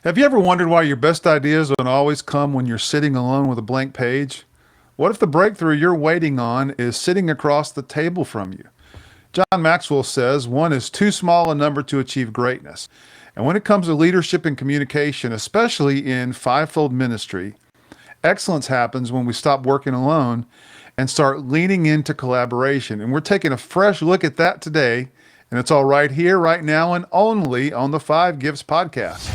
Have you ever wondered why your best ideas don't always come when you're sitting alone with a blank page? What if the breakthrough you're waiting on is sitting across the table from you? John Maxwell says one is too small a number to achieve greatness. And when it comes to leadership and communication, especially in fivefold ministry, excellence happens when we stop working alone and start leaning into collaboration. And we're taking a fresh look at that today. And it's all right here, right now, and only on the Five Gifts podcast.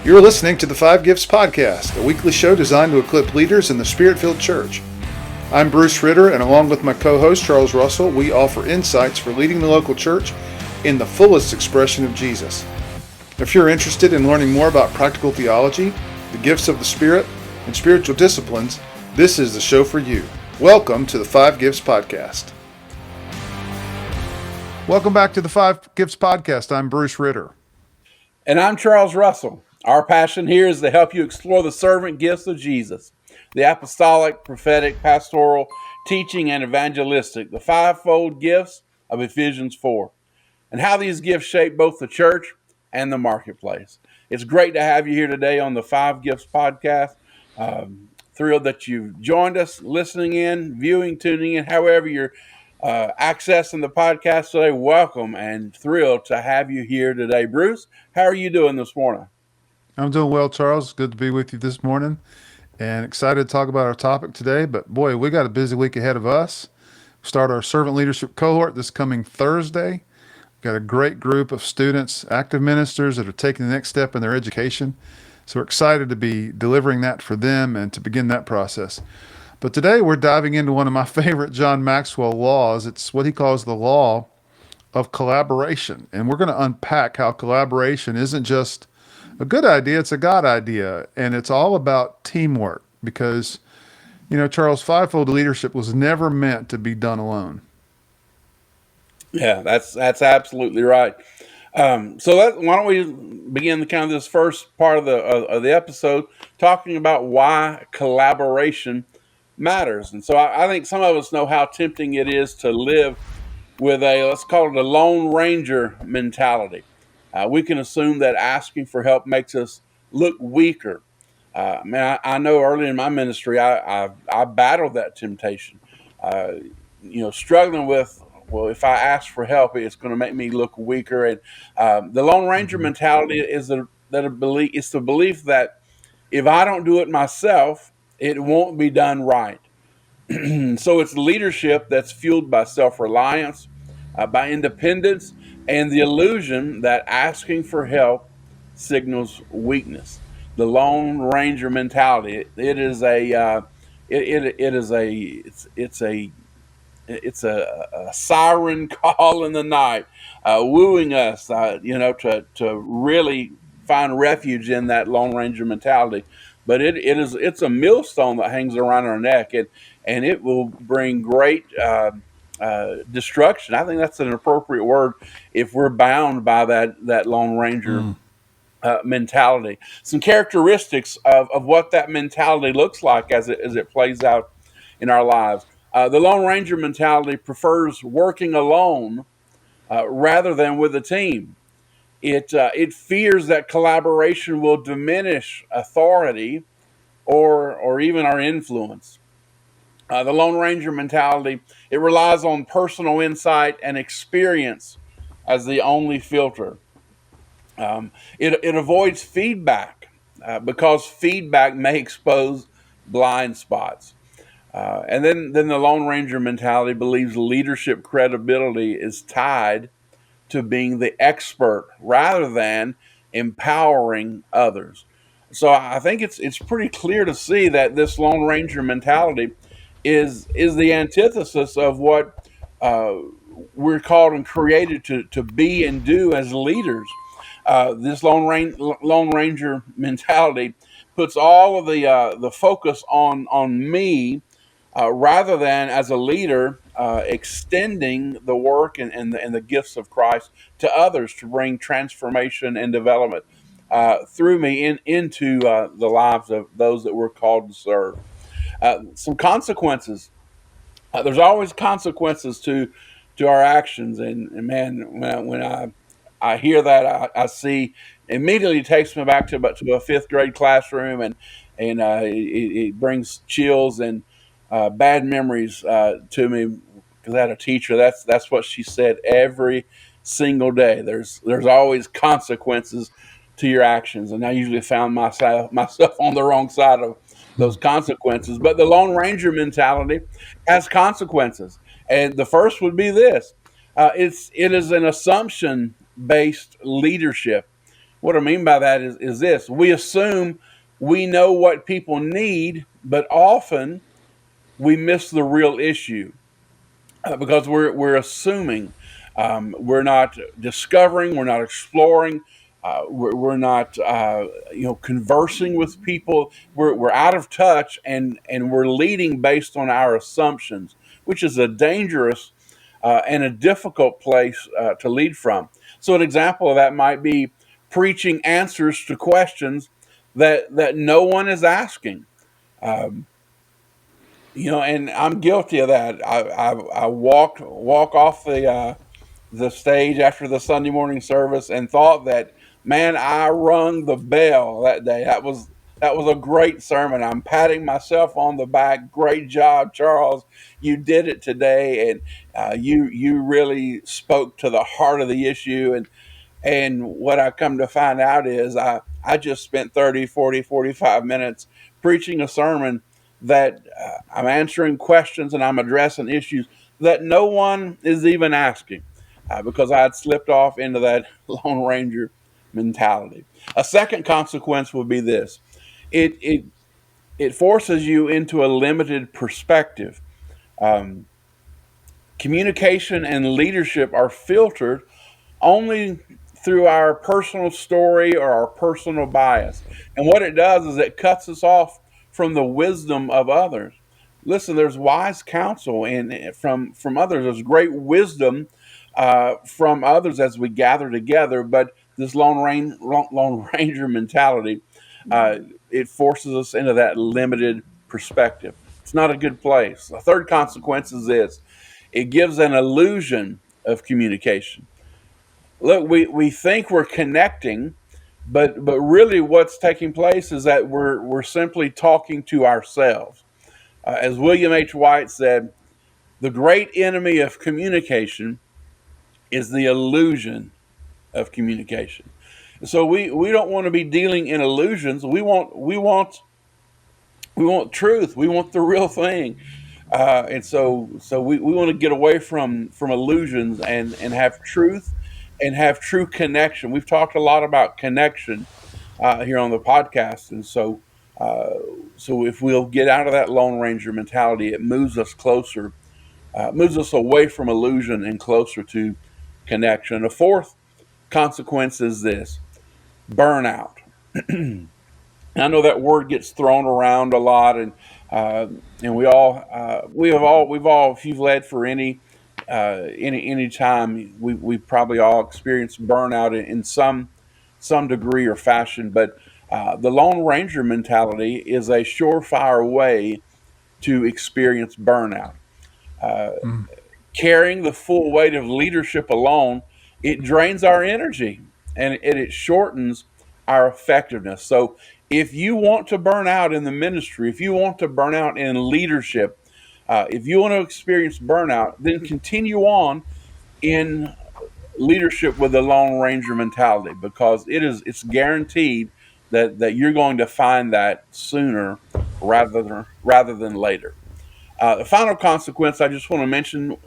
You're listening to the Five Gifts Podcast, a weekly show designed to equip leaders in the Spirit-filled church. I'm Bruce Ritter, and along with my co-host Charles Russell, we offer insights for leading the local church in the fullest expression of Jesus. If you're interested in learning more about practical theology, the gifts of the Spirit, and spiritual disciplines, this is the show for you. Welcome to the Five Gifts Podcast. Welcome back to the Five Gifts Podcast. I'm Bruce Ritter. And I'm Charles Russell. Our passion here is to help you explore the servant gifts of Jesus, the apostolic, prophetic, pastoral, teaching, and evangelistic, the fivefold gifts of Ephesians 4, and how these gifts shape both the church and the marketplace. It's great to have you here today on the Five Gifts Podcast. Thrilled that you've joined us, listening in, viewing, tuning in, however you're accessing the podcast today. Welcome and thrilled to have you here today. Bruce, how are you doing this morning? I'm doing well, Charles. Good to be with you this morning and excited to talk about our topic today. But boy, we got a busy week ahead of us. Start our servant leadership cohort this coming Thursday. Got a great group of students, active ministers that are taking the next step in their education. So we're excited to be delivering that for them and to begin that process. But today we're diving into one of my favorite John Maxwell laws. It's what he calls the law of collaboration. And we're going to unpack how collaboration isn't just a good idea, it's a God idea. And it's all about teamwork because, Charles, fivefold leadership was never meant to be done alone. Yeah, that's absolutely right. Why don't we begin the kind of this first part of the episode talking about why collaboration matters. And so I think some of us know how tempting it is to live with let's call it a Lone Ranger mentality. We can assume that asking for help makes us look weaker. I know early in my ministry, I battled that temptation. Uh, Struggling with, well, if I ask for help, it's going to make me look weaker. And the Lone Ranger Mm-hmm. mentality is it's the belief that if I don't do it myself, it won't be done right. So it's leadership that's fueled by self-reliance, by independence, and the illusion that asking for help signals weakness. The Lone Ranger mentality. It is a it is a it's a siren call in the night, wooing us, to really find refuge in that Lone Ranger mentality. But it's a millstone that hangs around our neck, and it will bring great destruction. I think that's an appropriate word if we're bound by that Lone Ranger Mm. mentality. Some characteristics of what that mentality looks like as it plays out in our lives. The Lone Ranger mentality prefers working alone rather than with a team. It fears that collaboration will diminish authority or even our influence. The Lone Ranger mentality, it relies on personal insight and experience as the only filter. It avoids feedback because feedback may expose blind spots. And then the Lone Ranger mentality believes leadership credibility is tied to being the expert rather than empowering others. So I think it's pretty clear to see that this Lone Ranger mentality is the antithesis of what uh, we're called and created to be and do as leaders. This Lone Ranger mentality puts all of the focus on me rather than as a leader extending the work and the gifts of Christ to others to bring transformation and development through me into the lives of those that we're called to serve. Some consequences. There's always consequences to our actions, and man, I hear that, I see, immediately takes me back to a fifth grade classroom, and it brings chills and bad memories to me, because I had a teacher. That's what she said every single day. There's always consequences to your actions, and I usually found myself on the wrong side of those consequences. But the Lone Ranger mentality has consequences, and the first would be this: it is an assumption based leadership. What I mean by that is this: we assume we know what people need, but often we miss the real issue, because we're assuming. We're not discovering. We're not exploring. We're not conversing with people. We're out of touch, and we're leading based on our assumptions, which is a dangerous and a difficult place to lead from. So an example of that might be preaching answers to questions that no one is asking. Um, and I'm guilty of that. I walk off the stage after the Sunday morning service and thought that, man, I rung the bell that day. That was a great sermon. I'm patting myself on the back. Great job, Charles. You did it today, and you really spoke to the heart of the issue. And what I come to find out is I just spent 30, 40, 45 minutes preaching a sermon that I'm answering questions and I'm addressing issues that no one is even asking, because I had slipped off into that Lone Ranger mentality. A second consequence would be this: it it it forces you into a limited perspective. Um, Communication and leadership are filtered only through our personal story or our personal bias. And what it does is it cuts us off from the wisdom of others. Listen, there's wise counsel from others. There's great wisdom from others as we gather together. But this Lone Ranger mentality, uh, it forces us into that limited perspective. It's not a good place. The third consequence is this: it gives an illusion of communication. Look, we think we're connecting, but really what's taking place is that we're simply talking to ourselves. As William H. White said, the great enemy of communication is the illusion of communication. So we don't want to be dealing in illusions. We want truth. We want the real thing. And so we want to get away from illusions and have truth and have true connection. We've talked a lot about connection here on the podcast, and uh, so if we'll get out of that Lone Ranger mentality, it moves us closer, moves us away from illusion and closer to connection. The fourth consequence is this: burnout. I know that word gets thrown around a lot, and we've all, if you've led for any time, we probably all experienced burnout in some degree or fashion. But the Lone Ranger mentality is a surefire way to experience burnout. Uh, Mm. Carrying the full weight of leadership alone, it drains our energy, and it shortens our effectiveness. So, if you want to burn out in the ministry, if you want to burn out in leadership, if you want to experience burnout, then continue on in leadership with the Lone Ranger mentality, because it's guaranteed that you're going to find that sooner rather than later. The final consequence I just want to mention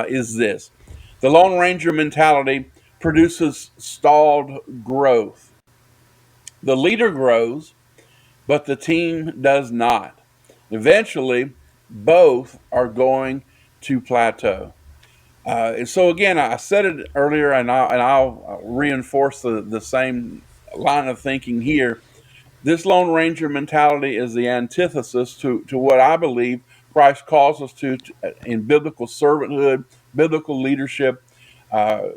is this: the Lone Ranger mentality produces stalled growth. The leader grows, but the team does not. Eventually, both are going to plateau. And so, again, I said it earlier, and I'll reinforce the same line of thinking here. This Lone Ranger mentality is the antithesis to what I believe Christ calls us to in biblical servanthood, biblical leadership. Uh,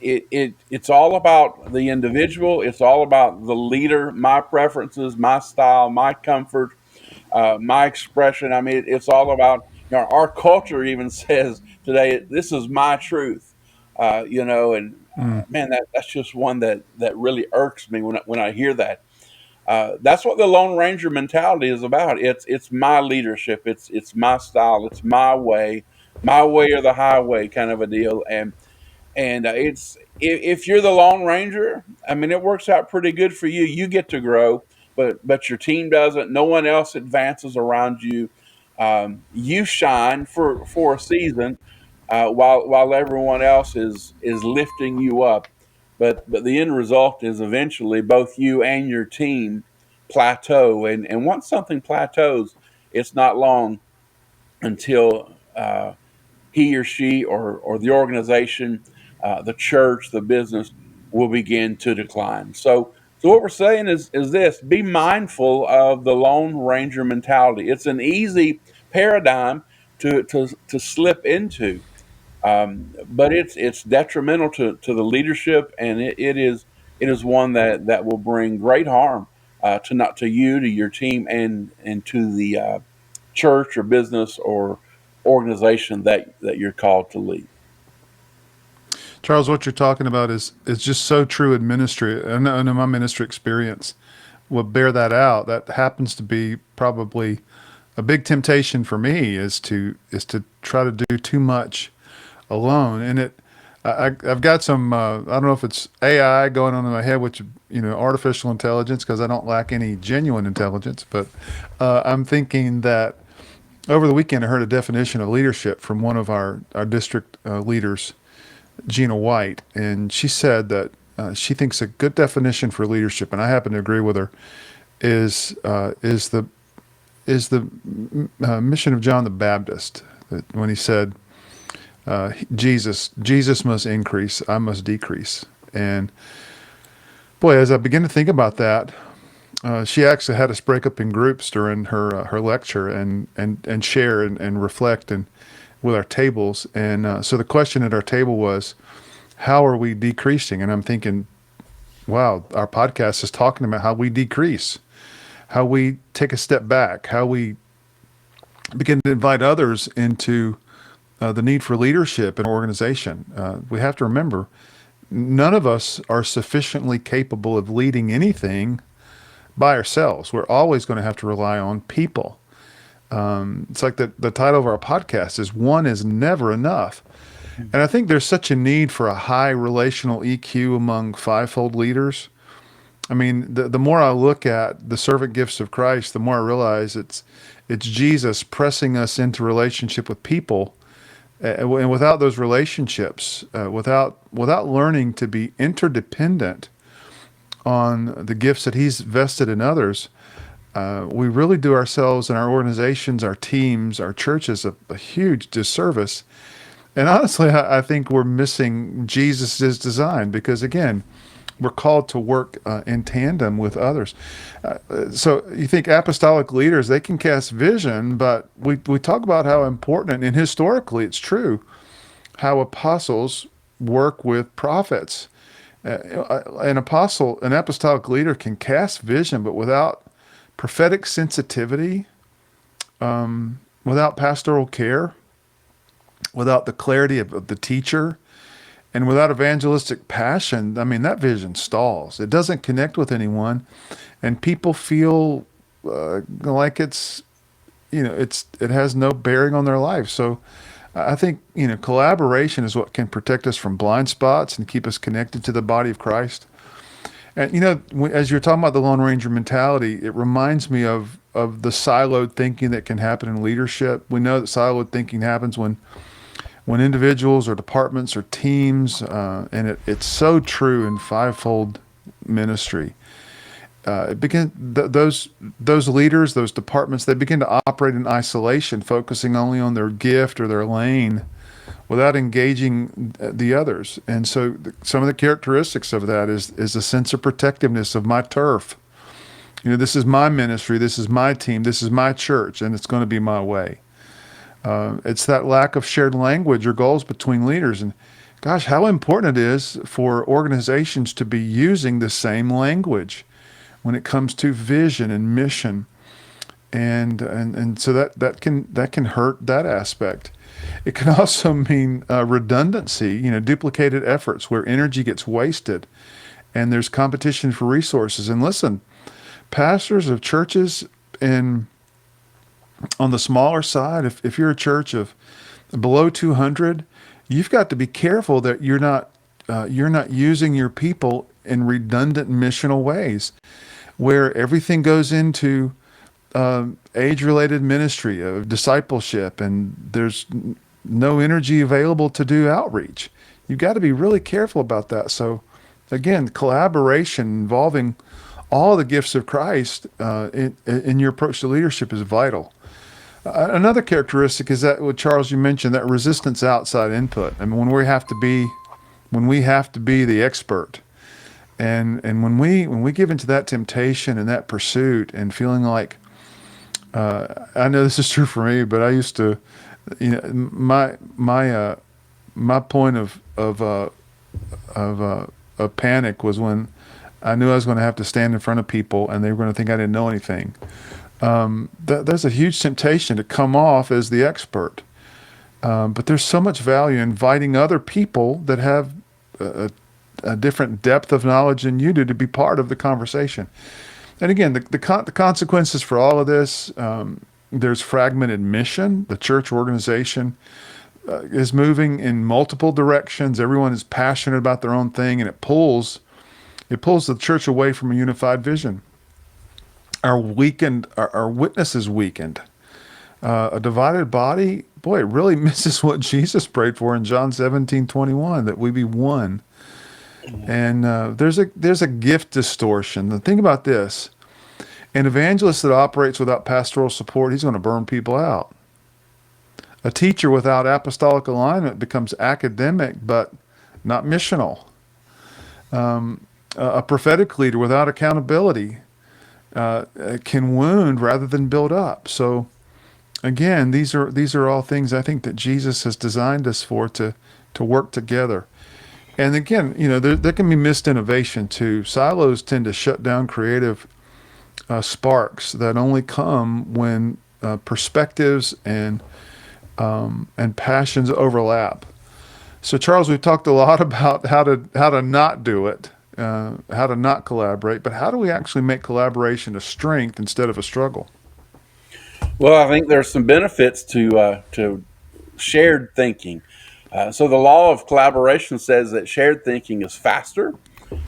it's all about the individual. It's all about the leader, my preferences, my style, my comfort. my expression. I mean, it's all about, our culture even says today, this is my truth. And Mm. man, that's just one that really irks me when I hear that. That's what the Lone Ranger mentality is about. It's my leadership. It's my style. It's my way or the highway kind of a deal. And it's if you're the Lone Ranger, I mean, it works out pretty good for you. You get to grow, but your team doesn't. No one else advances around you. You shine for a season, while everyone else is lifting you up. But the end result is eventually both you and your team plateau. And once something plateaus, it's not long until he or she or the organization, the church, the business will begin to decline. So what we're saying is this: be mindful of the Lone Ranger mentality. It's an easy paradigm to slip into, but it's detrimental to the leadership, and it is one that will bring great harm, to not to you, to your team, and to the church or business or organization that you're called to lead. Charles, what you're talking about is just so true in ministry. I know my ministry experience will bear that out. That happens to be probably a big temptation for me is to try to do too much alone. And I've got some I don't know if it's AI going on in my head, which artificial intelligence, because I don't lack any genuine intelligence. But I'm thinking that over the weekend I heard a definition of leadership from one of our district leaders, Gina White, and she said that she thinks a good definition for leadership, and I happen to agree with her, is the mission of John the Baptist, that when he said, Jesus must increase, I must decrease. And boy, as I begin to think about that, she actually had us break up in groups during her lecture and share and reflect and with our tables. And so the question at our table was, how are we decreasing? And I'm thinking, wow, our podcast is talking about how we decrease, how we take a step back, how we begin to invite others into the need for leadership in organization. We have to remember, none of us are sufficiently capable of leading anything by ourselves. We're always going to have to rely on people. It's like the title of our podcast is "One is Never Enough." And I think there's such a need for a high relational EQ among fivefold leaders. I mean, the more I look at the servant gifts of Christ, the more I realize it's Jesus pressing us into relationship with people. And without those relationships, without learning to be interdependent on the gifts that He's vested in others, we really do ourselves and our organizations, our teams, our churches a huge disservice. And honestly, I think we're missing Jesus' design, because again, we're called to work in tandem with others. So you think apostolic leaders, they can cast vision, but we talk about how important, and historically it's true, how apostles work with prophets. An apostolic leader can cast vision, but without prophetic sensitivity, without pastoral care, without the clarity of the teacher, and without evangelistic passion, I mean, that vision stalls. It doesn't connect with anyone, and people feel like it has no bearing on their life. So I think, collaboration is what can protect us from blind spots and keep us connected to the body of Christ. And, as you're talking about the Lone Ranger mentality, it reminds me of the siloed thinking that can happen in leadership. We know that siloed thinking happens when individuals or departments or teams, and it's so true in fivefold ministry. Those leaders, those departments, they begin to operate in isolation, focusing only on their gift or their lane, without engaging the others. And so, some of the characteristics of that is a sense of protectiveness of my turf. This is my ministry, this is my team, this is my church, and it's going to be my way. It's that lack of shared language or goals between leaders. And gosh, how important it is for organizations to be using the same language when it comes to vision and mission. and so that can hurt that aspect. It can also mean redundancy, duplicated efforts where energy gets wasted, and there's competition for resources. And listen, pastors of churches in on the smaller side, if you're a church of below 200, you've got to be careful that you're not using your people in redundant missional ways, where everything goes into age-related ministry of discipleship, and there's no energy available to do outreach. You've got to be really careful about that. So, again, collaboration involving all the gifts of Christ in your approach to leadership is vital. Another characteristic is that what Charles you mentioned, that resistance outside input. I mean, when we have to be the expert, and when we give into that temptation and that pursuit and feeling like I know this is true for me, but I used to, my point of panic was when I knew I was going to have to stand in front of people and they were going to think I didn't know anything. There's a huge temptation to come off as the expert, but there's so much value in inviting other people that have a different depth of knowledge than you do to be part of the conversation. And again, the consequences for all of this, there's fragmented mission. The church organization is moving in multiple directions. Everyone is passionate about their own thing, and it pulls the church away from a unified vision. Our witness is weakened. A divided body, boy, it really misses what Jesus prayed for in John 17:21, that we be one. And there's a gift distortion. The thing about this, an evangelist that operates without pastoral support, he's going to burn people out. A teacher without apostolic alignment becomes academic but not missional. A prophetic leader without accountability can wound rather than build up. So again, these are all things I think that Jesus has designed us for, to work together. And again, there can be missed innovation too. Silos tend to shut down creative sparks that only come when perspectives and passions overlap. So, Charles, we've talked a lot about how to not do it, how to not collaborate, but how do we actually make collaboration a strength instead of a struggle? Well, I think there's some benefits to shared thinking. So the law of collaboration says that shared thinking is faster,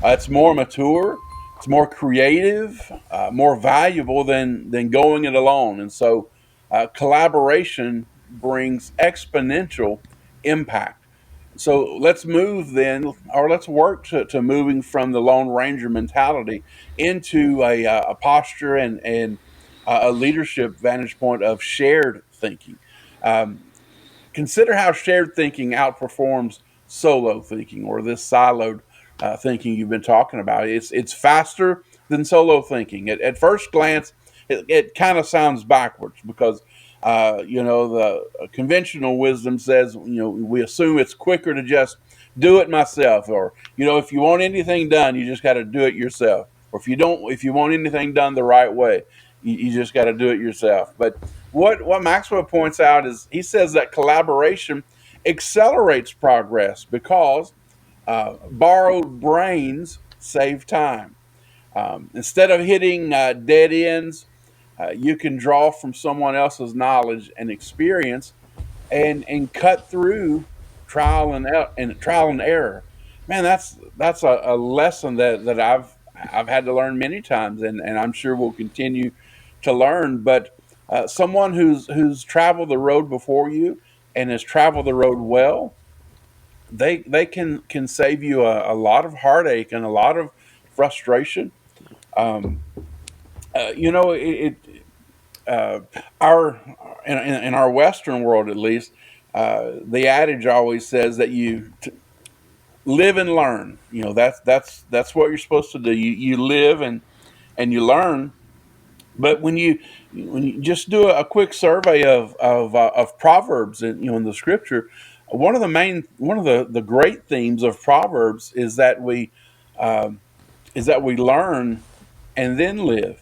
it's more mature, it's more creative, more valuable than going it alone. And so collaboration brings exponential impact. So let's move then, or let's work to moving from the Lone Ranger mentality into a posture and a leadership vantage point of shared thinking. Um, Consider how shared thinking outperforms solo thinking, or this siloed thinking you've been talking about. It's faster than solo thinking. At first glance, it kind of sounds backwards because the conventional wisdom says we assume it's quicker to just do it myself, or if you want anything done, you just got to do it yourself, or if you want anything done the right way, you just got to do it yourself. But what Maxwell points out is he says that collaboration accelerates progress because borrowed brains save time. Instead of hitting dead ends, you can draw from someone else's knowledge and experience, and cut through trial and error. Man, that's a lesson that I've had to learn many times, and I'm sure we'll continue to learn. But someone who's traveled the road before you and has traveled the road well, they can save you a lot of heartache and a lot of frustration. Um, it uh, our in our Western world, at least, the adage always says that live and learn. That's what you're supposed to do. You live and you learn. But when you just do a quick survey of Proverbs in the Scripture, one of the great themes of Proverbs is that we learn and then live.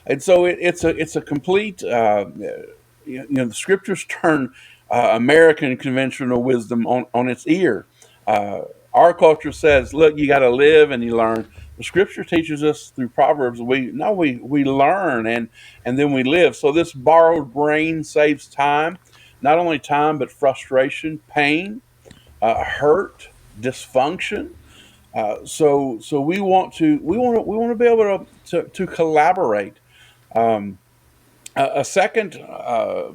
And so it's a complete. The scriptures turn American conventional wisdom on its ear. Uh, our culture says, "Look, you got to live and you learn." The scripture teaches us through Proverbs. We learn and then we live. So this borrowed brain saves time, not only time but frustration, pain, hurt, dysfunction. So we want to be able to collaborate. Um, a second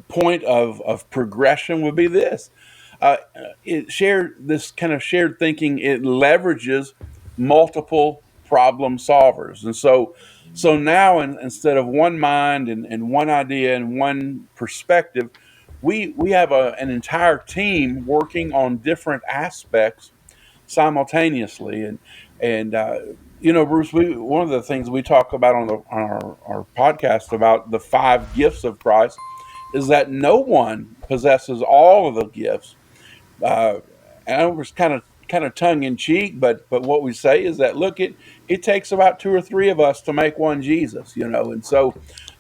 point of progression would be this. This kind of shared thinking. It leverages multiple problem solvers, and so now instead of one mind and one idea and one perspective, we have an entire team working on different aspects simultaneously. And Bruce, one of the things we talk about on our podcast about the five gifts of Christ is that no one possesses all of the gifts. Uh, and I know it's kind of tongue in cheek, but what we say is that look, it takes about two or three of us to make one Jesus. And so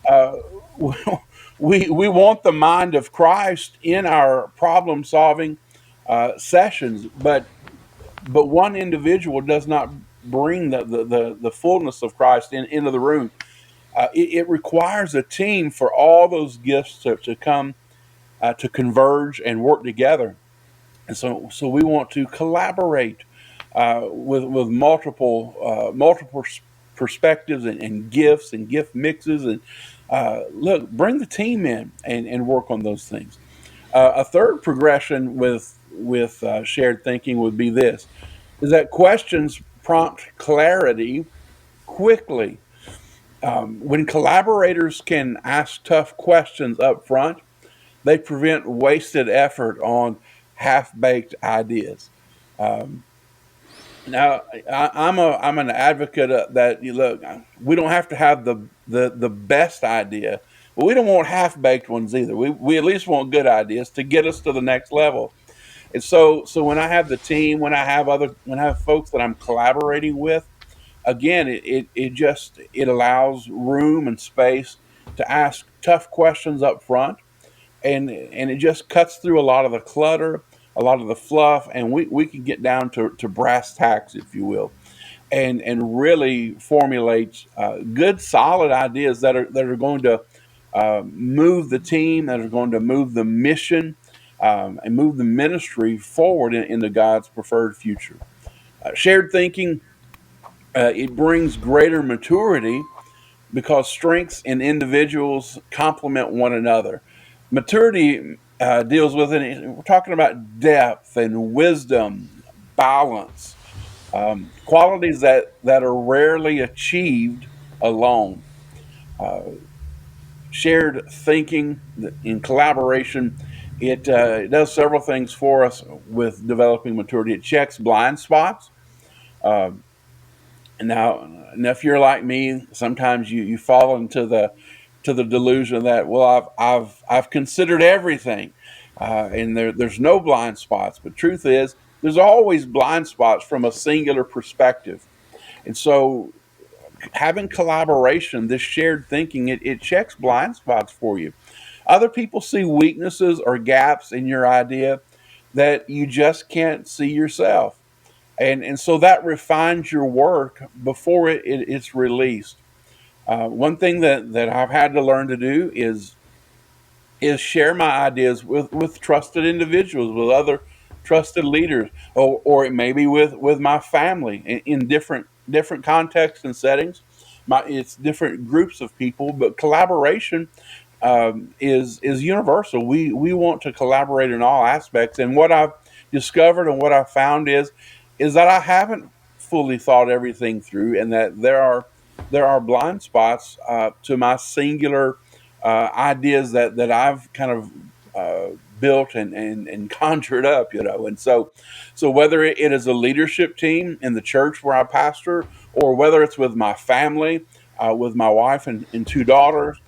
uh, we want the mind of Christ in our problem solving sessions, but one individual does not bring the fullness of Christ into the room. It requires a team for all those gifts to come to converge and work together. And so we want to collaborate with multiple perspectives and gifts and gift mixes. And look, bring the team in and work on those things. A third progression with shared thinking would be this: is that questions prompt clarity quickly. When collaborators can ask tough questions up front, they prevent wasted effort on half baked ideas. Um, Now, I'm an advocate that you look. We don't have to have the best idea, but we don't want half baked ones either. We at least want good ideas to get us to the next level. And so when I have the team, when I have folks that I'm collaborating with, again, it allows room and space to ask tough questions up front, and it just cuts through a lot of the clutter, a lot of the fluff, and we can get down to brass tacks, if you will, and really formulate good, solid ideas that are going to move the team, that are going to move the mission, and move the ministry forward into God's preferred future. Shared thinking, it brings greater maturity because strengths in individuals complement one another. Maturity deals with it. We're talking about depth and wisdom, balance, qualities that are rarely achieved alone. Uh, Shared thinking in collaboration, it does several things for us with developing maturity. It checks blind spots. Uh, now, if you're like me, sometimes you fall into the delusion that, well, I've considered everything, and there's no blind spots. But truth is, there's always blind spots from a singular perspective. And so, having collaboration, this shared thinking, it checks blind spots for you. Other people see weaknesses or gaps in your idea that you just can't see yourself, and so that refines your work before it's released. One thing that I've had to learn to do is share my ideas with trusted individuals, with other trusted leaders, or it may be with my family in different contexts and settings. It's different groups of people, but collaboration is universal. We want to collaborate in all aspects, and what I've discovered and what I've found is that I haven't fully thought everything through, and that there are blind spots to my singular ideas that I've kind of built and conjured up. And so whether it is a leadership team in the church where I pastor, or whether it's with my family, with my wife and two daughters,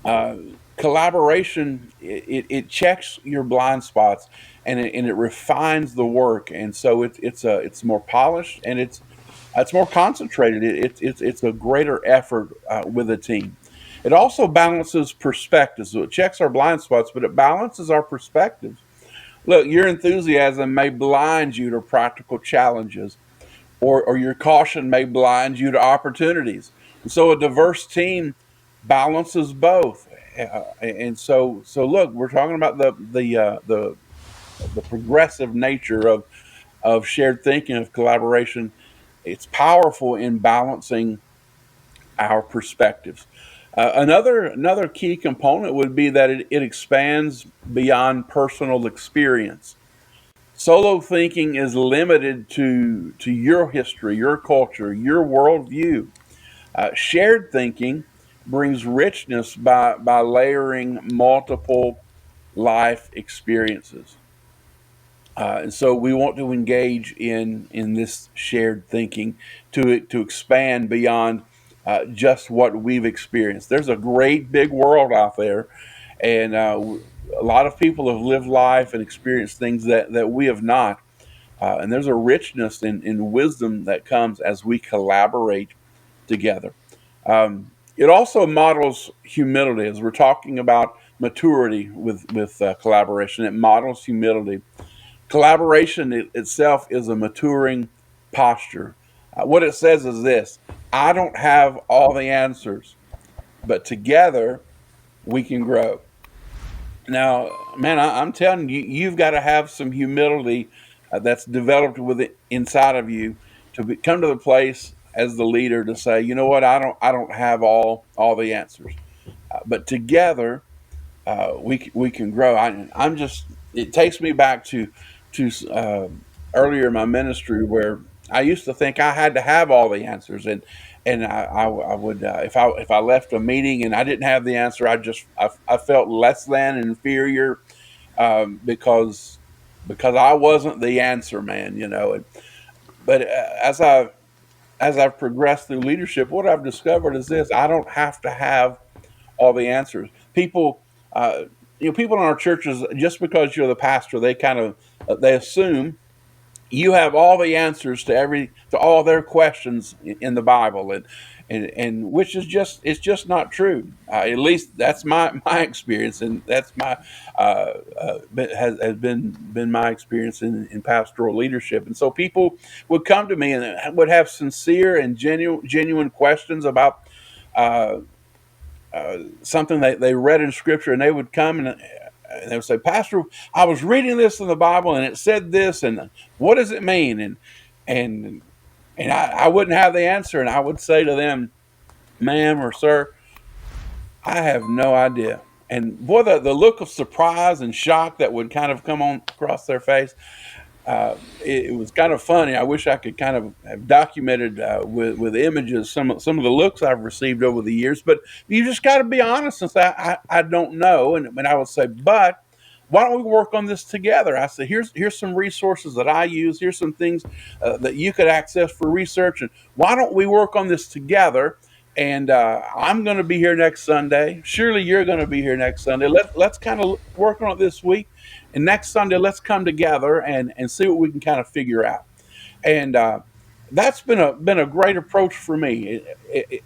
uh, collaboration, it checks your blind spots, and it refines the work, and so it's more polished, and It's more concentrated. It's a greater effort with a team. It also balances perspectives. So it checks our blind spots, but it balances our perspectives. Look, your enthusiasm may blind you to practical challenges, or your caution may blind you to opportunities. And so a diverse team balances both. And so look, we're talking about the progressive nature of shared thinking, of collaboration. It's powerful in balancing our perspectives. Another key component would be that it expands beyond personal experience. Solo thinking is limited to your history, your culture, your worldview. Shared thinking brings richness by layering multiple life experiences. And so we want to engage in this shared thinking to expand beyond just what we've experienced. There's a great big world out there, and a lot of people have lived life and experienced things that we have not. And there's a richness in wisdom that comes as we collaborate together. It also models humility, as we're talking about maturity with collaboration. It models humility. Collaboration itself is a maturing posture. What it says is this: I don't have all the answers, but together we can grow. Now, man, I'm telling you, you've got to have some humility that's developed inside of you come to the place as the leader to say, you know what, I don't have all the answers, but together we can grow. I'm just it takes me back to earlier in my ministry where I used to think I had to have all the answers, and I would if I left a meeting and I didn't have the answer, I felt less than inferior because I wasn't the answer man, you know. But as I've progressed through leadership, what I've discovered is this: I don't have to have all the answers. Uh, people in our churches, just because you're the pastor, they kind of they assume you have all the answers to all their questions in the Bible, and which is just it's just not true. At least that's my experience, and that's my has been my experience in pastoral leadership. And so people would come to me and would have sincere and genuine questions about uh, something they read in Scripture, and they would come and they would say, Pastor, I was reading this in the Bible and it said this, and what does it mean? And I wouldn't have the answer, and I would say to them, ma'am or sir, I have no idea. And boy, the look of surprise and shock that would kind of come on across their face, it was kind of funny. I wish I could kind of have documented with images some of the looks I've received over the years. But you just got to be honest and say I don't know. And I would say, but why don't we work on this together? I said, here's some resources that I use. Here's some things that you could access for research, and why don't we work on this together? And I'm going to be here next Sunday. Surely you're going to be here next Sunday. Let's kind of work on it this week, and next Sunday let's come together and see what we can kind of figure out. And that's been a great approach for me,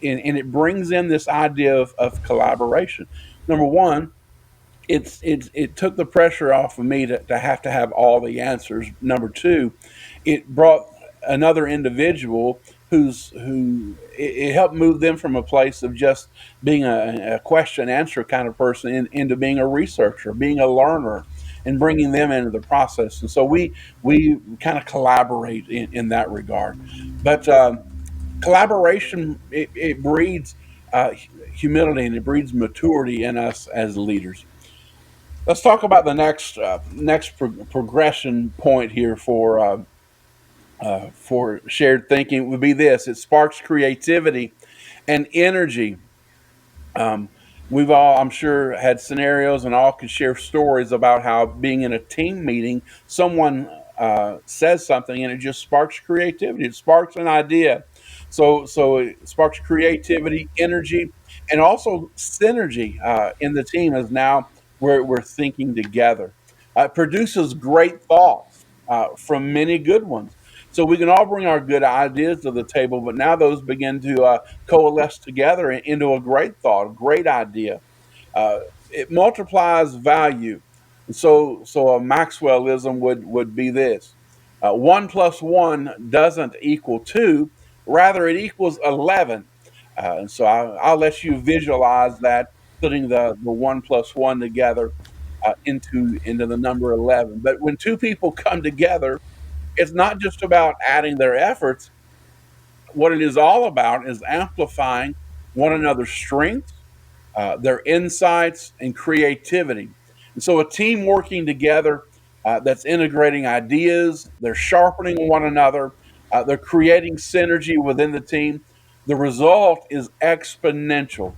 and it brings in this idea of collaboration. Number one, it took the pressure off of me to have all the answers. Number two, it brought another individual it helped move them from a place of just being a question answer kind of person into being a researcher, being a learner, and bringing them into the process. And so we kind of collaborate in that regard. But collaboration it breeds humility, and it breeds maturity in us as leaders. Let's talk about the next progression point here for shared thinking. It would be this: it sparks creativity and energy. Um, we've all, I'm sure, had scenarios, and all could share stories about how being in a team meeting, someone says something, and it just sparks creativity. It sparks an idea. So it sparks creativity, energy, and also synergy in the team. As now we're thinking together. It produces great thoughts from many good ones. So we can all bring our good ideas to the table, but now those begin to coalesce together into a great thought, a great idea. It multiplies value. And so a Maxwellism would be this: one plus one doesn't equal two, rather it equals 11. And so I'll let you visualize that, putting the one plus one together into the number 11. But when two people come together, it's not just about adding their efforts. What it is all about is amplifying one another's strengths, their insights, and creativity. And so, a team working together that's integrating ideas, they're sharpening one another, they're creating synergy within the team. The result is exponential.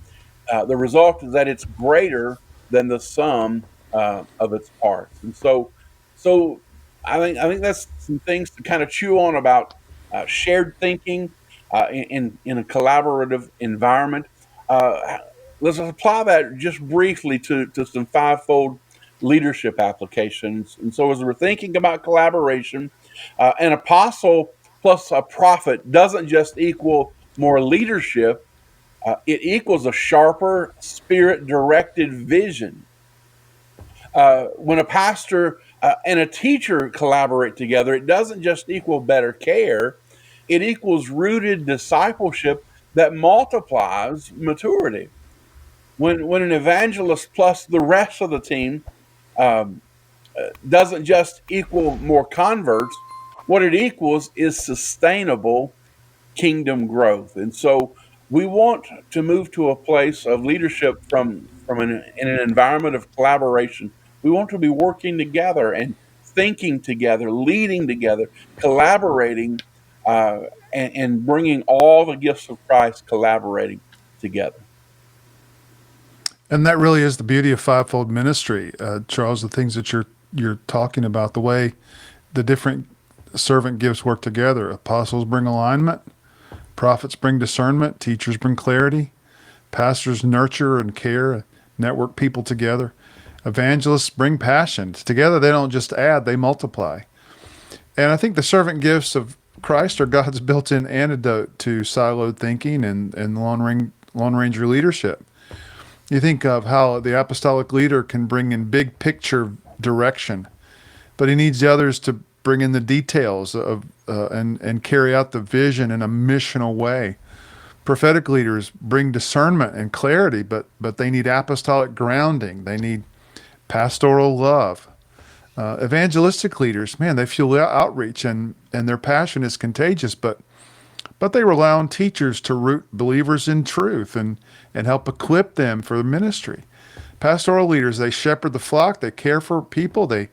The result is that it's greater than the sum of its parts. And so I think that's some things to kind of chew on about shared thinking in a collaborative environment. Uh, let's apply that just briefly to some fivefold leadership applications. And so, as we're thinking about collaboration, an apostle plus a prophet doesn't just equal more leadership, it equals a sharper, spirit directed vision. When a pastor and a teacher collaborate together, it doesn't just equal better care, it equals rooted discipleship that multiplies maturity. When an evangelist plus the rest of the team um, doesn't just equal more converts, what it equals is sustainable kingdom growth. And so we want to move to a place of leadership in an environment of collaboration. We want to be working together and thinking together, leading together, collaborating, and bringing all the gifts of Christ collaborating together. And that really is the beauty of fivefold ministry, Charles. The things that you're talking about, the way the different servant gifts work together. Apostles bring alignment, prophets bring discernment, teachers bring clarity, pastors nurture and care, network people together. Evangelists bring passion. Together they don't just add, they multiply. And I think the servant gifts of Christ are God's built-in antidote to siloed thinking and Lone Ranger leadership. You think of how the apostolic leader can bring in big picture direction, but he needs the others to bring in the details of and carry out the vision in a missional way. Prophetic leaders bring discernment and clarity, but they need apostolic grounding. They need pastoral love. Evangelistic leaders, man, they fuel outreach and their passion is contagious, but they rely on teachers to root believers in truth and help equip them for the ministry. Pastoral leaders, they shepherd the flock, they care for people, they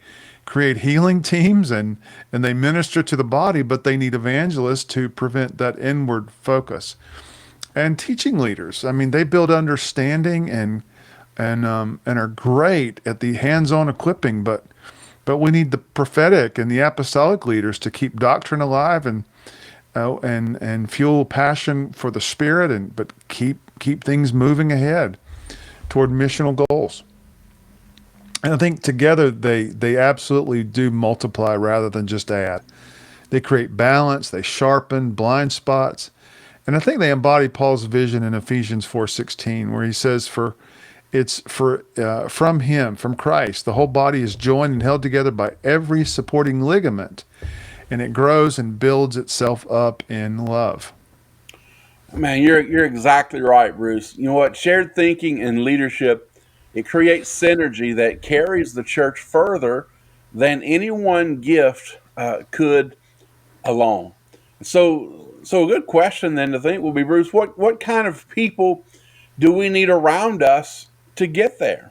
create healing teams and they minister to the body, but they need evangelists to prevent that inward focus. And teaching leaders, I mean, they build understanding and are great at the hands-on equipping, but we need the prophetic and the apostolic leaders to keep doctrine alive and fuel passion for the spirit but keep things moving ahead toward missional goals. And I think together they absolutely do multiply rather than just add. They create balance, they sharpen blind spots. And I think they embody Paul's vision in Ephesians 4:16, where he says, from him, from Christ, the whole body is joined and held together by every supporting ligament, and it grows and builds itself up in love. Man, you're exactly right, Bruce. You know what? Shared thinking and leadership, it creates synergy that carries the church further than any one gift could alone. So a good question then to think will be, Bruce, what kind of people do we need around us to get there?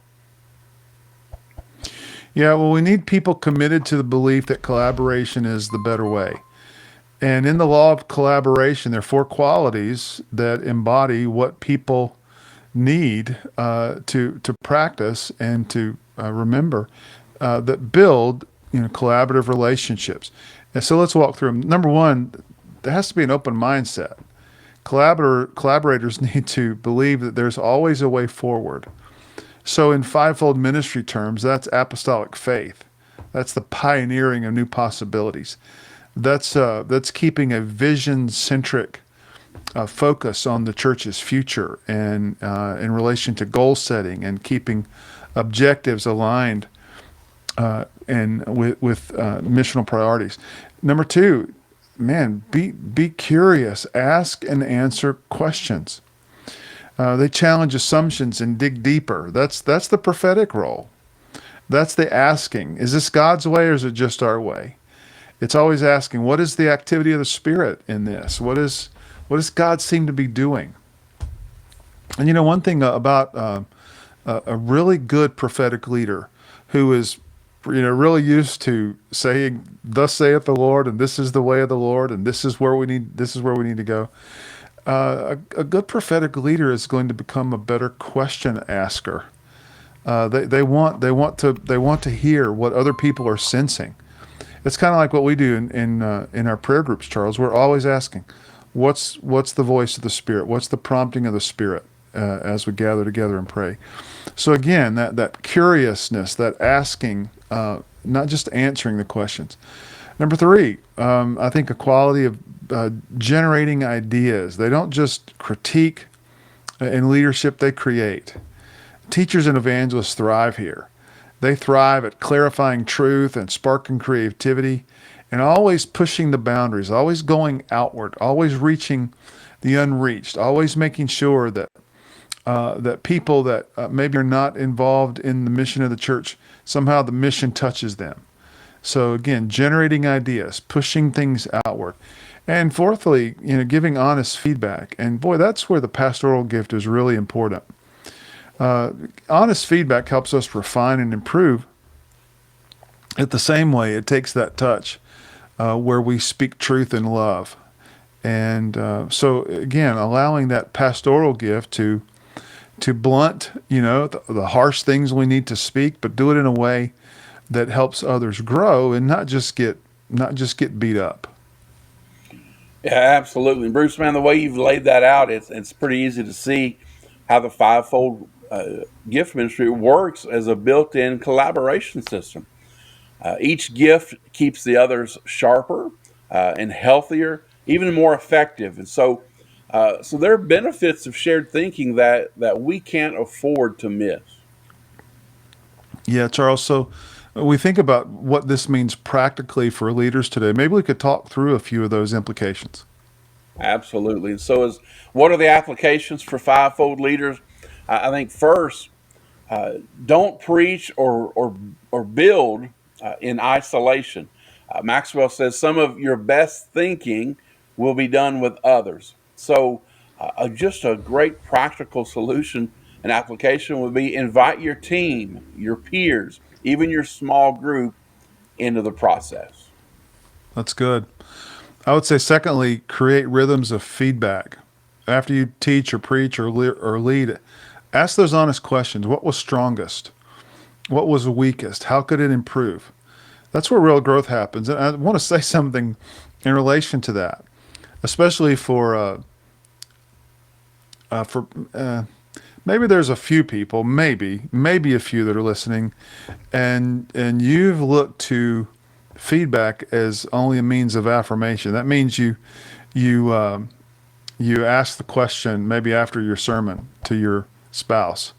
Yeah, well, we need people committed to the belief that collaboration is the better way. And in the law of collaboration, there are four qualities that embody what people need to practice and to remember that build collaborative relationships. And so let's walk through them. Number one, there has to be an open mindset. Collaborators need to believe that there's always a way forward. So in fivefold ministry terms, that's apostolic faith. That's the pioneering of new possibilities. That's keeping a vision centric focus on the church's future and in relation to goal setting and keeping objectives aligned and with missional priorities. Number two, man, be curious, ask and answer questions. They challenge assumptions and dig deeper. That's the prophetic role. That's the asking. Is this God's way or is it just our way? It's always asking, what is the activity of the Spirit in this? What does God seem to be doing? And one thing about a really good prophetic leader who is really used to saying, "Thus saith the Lord," and "This is the way of the Lord," and "This is where we need to go." A good prophetic leader is going to become a better question asker. They want to hear what other people are sensing. It's kind of like what we do in our prayer groups, Charles. We're always asking, what's the voice of the Spirit? What's the prompting of the Spirit as we gather together and pray? So again, that curiousness, that asking, not just answering the questions. Number three, I think a quality of generating ideas. They don't just critique in leadership; they create. Teachers and evangelists thrive here. They thrive at clarifying truth and sparking creativity and always pushing the boundaries, always going outward, always reaching the unreached, always making sure that that people that maybe are not involved in the mission of the church, somehow the mission touches them. So again, generating ideas, pushing things outward. And fourthly, giving honest feedback. And boy, that's where the pastoral gift is really important. Honest feedback helps us refine and improve. At the same way, it takes that touch where we speak truth in love. And so again, allowing that pastoral gift to blunt, the harsh things we need to speak, but do it in a way that helps others grow and not just get beat up. Yeah, absolutely. Bruce, man, the way you've laid that out, it's pretty easy to see how the fivefold gift ministry works as a built-in collaboration system. Each gift keeps the others sharper and healthier, even more effective. And so there are benefits of shared thinking that we can't afford to miss. Yeah, Charles. So we think about what this means practically for leaders today. Maybe we could talk through a few of those implications. Absolutely. And so, what are the applications for fivefold leaders? I think first, don't preach or build in isolation. Maxwell says some of your best thinking will be done with others. So, just a great practical solution and application would be invite your team, your peers, even your small group into the process. That's good. I would say, secondly, create rhythms of feedback. After you teach or preach or lead, ask those honest questions. What was strongest? What was weakest? How could it improve? That's where real growth happens. And I want to say something in relation to that, especially for maybe there's a few people, maybe a few that are listening, and you've looked to feedback as only a means of affirmation. That means you you ask the question maybe after your sermon to your spouse,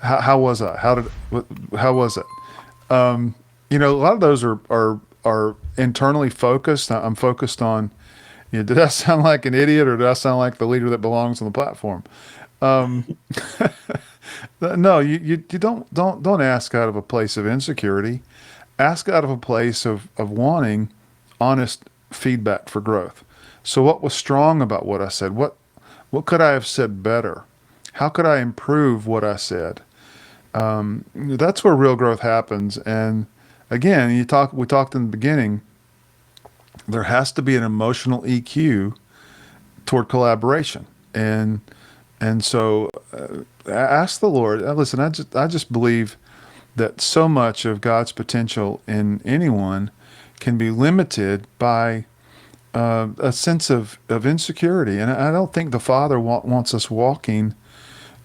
how was I? How was it? A lot of those are internally focused. I'm focused on, did I sound like an idiot or did I sound like the leader that belongs on the platform? Um, no, you don't ask out of a place of insecurity. Ask out of a place of wanting honest feedback for growth. So what was strong about what I said? What could I have said better? How could I improve what I said? That's where real growth happens. And again, we talked in the beginning, there has to be an emotional EQ toward collaboration. And so ask the Lord, listen, I just believe that so much of God's potential in anyone can be limited by a sense of insecurity. And I don't think the Father wants us walking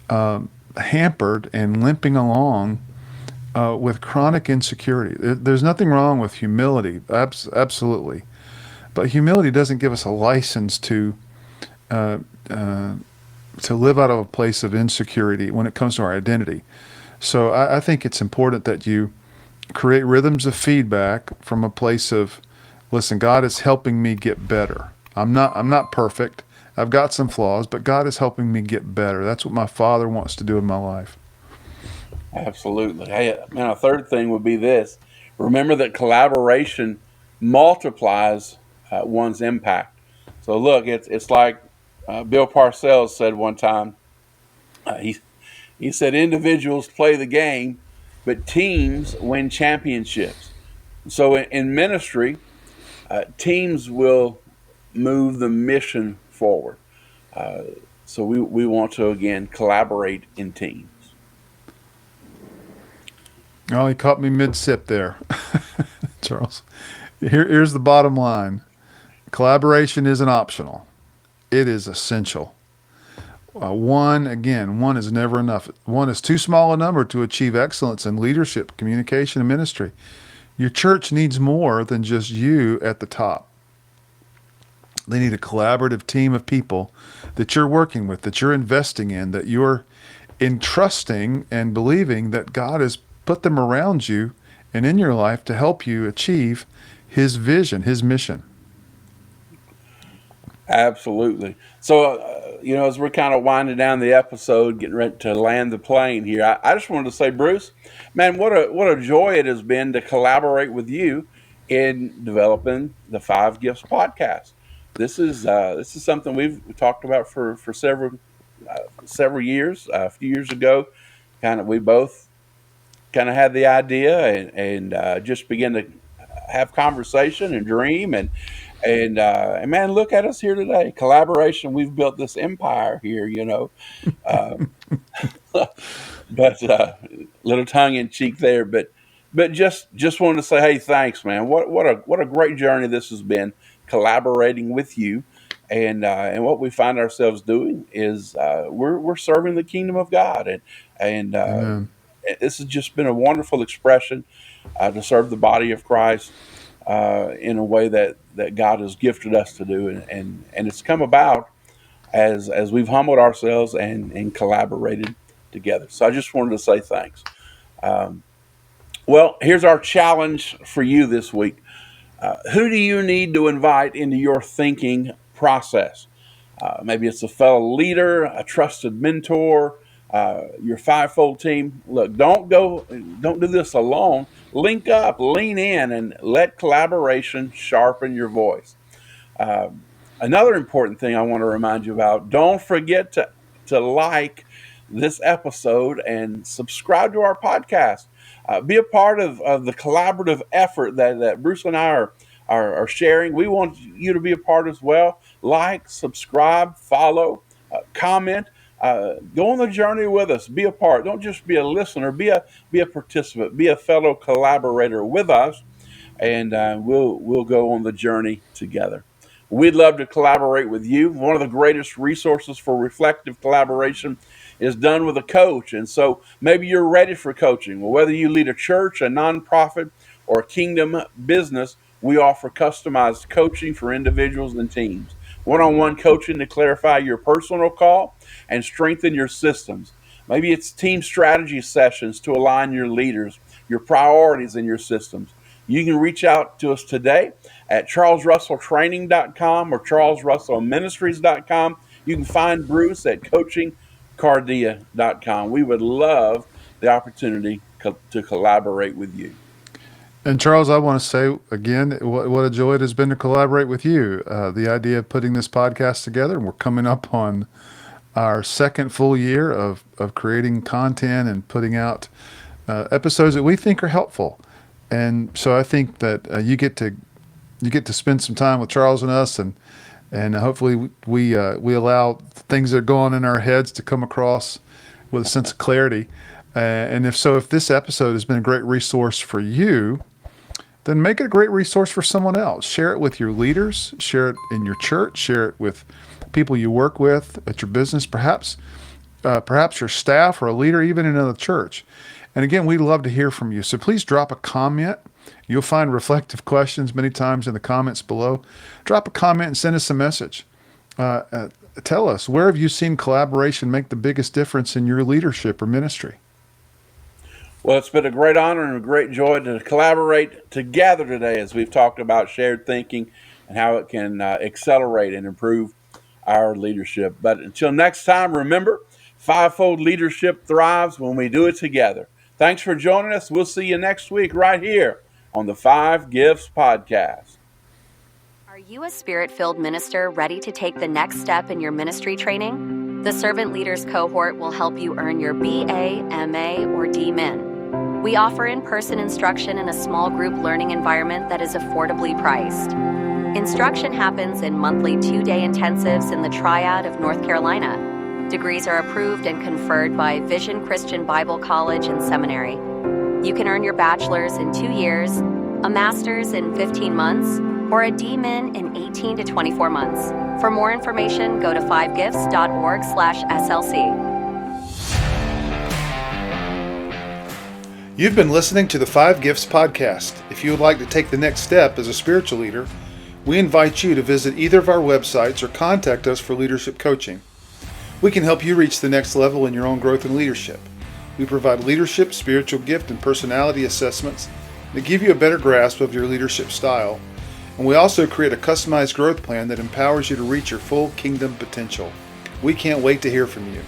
hampered and limping along with chronic insecurity. There's nothing wrong with humility, absolutely. But humility doesn't give us a license uh, to live out of a place of insecurity when it comes to our identity. So I think it's important that you create rhythms of feedback from a place of, listen, God is helping me get better. I'm not perfect. I've got some flaws, but God is helping me get better. That's what my Father wants to do in my life. Absolutely. Hey, man, a third thing would be this. Remember that collaboration multiplies one's impact. So look, it's like Bill Parcells said one time. Uh, he he said individuals play the game, but teams win championships. So in ministry, teams will move the mission forward. Uh, so we want to again collaborate in teams. Oh, he caught me mid-sip there, Charles. Here's the bottom line. Collaboration isn't optional. It is essential. One is never enough. One is too small a number to achieve excellence in leadership, communication, and ministry. Your church needs more than just you at the top. They need a collaborative team of people that you're working with, that you're investing in, that you're entrusting and believing that God has put them around you and in your life to help you achieve His vision, His mission. Absolutely. So, as we're kind of winding down the episode, getting ready to land the plane here, I just wanted to say, Bruce, man, what a joy it has been to collaborate with you in developing the Five Gifts podcast. This is something we've talked about for several years. A few years ago, we both kind of had the idea and just began to have conversation and dream and man, look at us here today. Collaboration. We've built this empire here, Uh, but little tongue in cheek there. But just wanted to say, hey, thanks, man. What a great journey this has been. Collaborating with you, and what we find ourselves doing is we're serving the kingdom of God, and Amen. this has just been a wonderful expression to serve the body of Christ in a way that God has gifted us to do, and it's come about as we've humbled ourselves and collaborated together. So I just wanted to say thanks. Um, well, here's our challenge for you this week. Who do you need to invite into your thinking process? Maybe it's a fellow leader, a trusted mentor, your fivefold team. Look, don't do this alone. Link up, lean in, and let collaboration sharpen your voice. Uh, Another important thing I want to remind you about: don't forget to like this episode and subscribe to our podcast. Be a part of the collaborative effort that Bruce and I are sharing. We want you to be a part as well. Like, subscribe, follow, comment. Go on the journey with us. Be a part. Don't just be a listener. Be a participant. Be a fellow collaborator with us, and we'll go on the journey together. We'd love to collaborate with you. One of the greatest resources for reflective collaboration is done with a coach. And so maybe you're ready for coaching. Well, whether you lead a church, a nonprofit, or a kingdom business, we offer customized coaching for individuals and teams. One-on-one coaching to clarify your personal call and strengthen your systems. Maybe it's team strategy sessions to align your leaders, your priorities, and your systems. You can reach out to us today at charlesrusselltraining.com or charlesrussellministries.com. You can find Bruce at coachingcardia.com. We would love the opportunity to collaborate with you. And Charles, I want to say again, what a joy it has been to collaborate with you. The idea of putting this podcast together, and we're coming up on our second full year of creating content and putting out episodes that we think are helpful. And so I think that you get to spend some time with Charles and us, and hopefully we allow things that are going on in our heads to come across with a sense of clarity. And if this episode has been a great resource for you, then make it a great resource for someone else. Share it with your leaders, share it in your church, share it with people you work with at your business, perhaps your staff or a leader, even in another church. And again, we love to hear from you. So please drop a comment. You'll find reflective questions many times in the comments below. Drop a comment and send us a message. Tell us, where have you seen collaboration make the biggest difference in your leadership or ministry? Well, it's been a great honor and a great joy to collaborate together today as we've talked about shared thinking and how it can accelerate and improve our leadership. But until next time, remember, fivefold leadership thrives when we do it together. Thanks for joining us. We'll see you next week right here on the Five Gifts Podcast. Are you a spirit-filled minister ready to take the next step in your ministry training? The Servant Leaders Cohort will help you earn your BA, MA, or DMin. We offer in-person instruction in a small group learning environment that is affordably priced. Instruction happens in monthly 2-day intensives in the Triad of North Carolina. Degrees are approved and conferred by Vision Christian Bible College and Seminary. You can earn your bachelor's in 2 years, a master's in 15 months, or a DMin in 18 to 24 months. For more information, go to fivegifts.org/SLC. You've been listening to the Five Gifts Podcast. If you would like to take the next step as a spiritual leader, we invite you to visit either of our websites or contact us for leadership coaching. We can help you reach the next level in your own growth and leadership. We provide leadership, spiritual gift, and personality assessments that give you a better grasp of your leadership style. And we also create a customized growth plan that empowers you to reach your full kingdom potential. We can't wait to hear from you.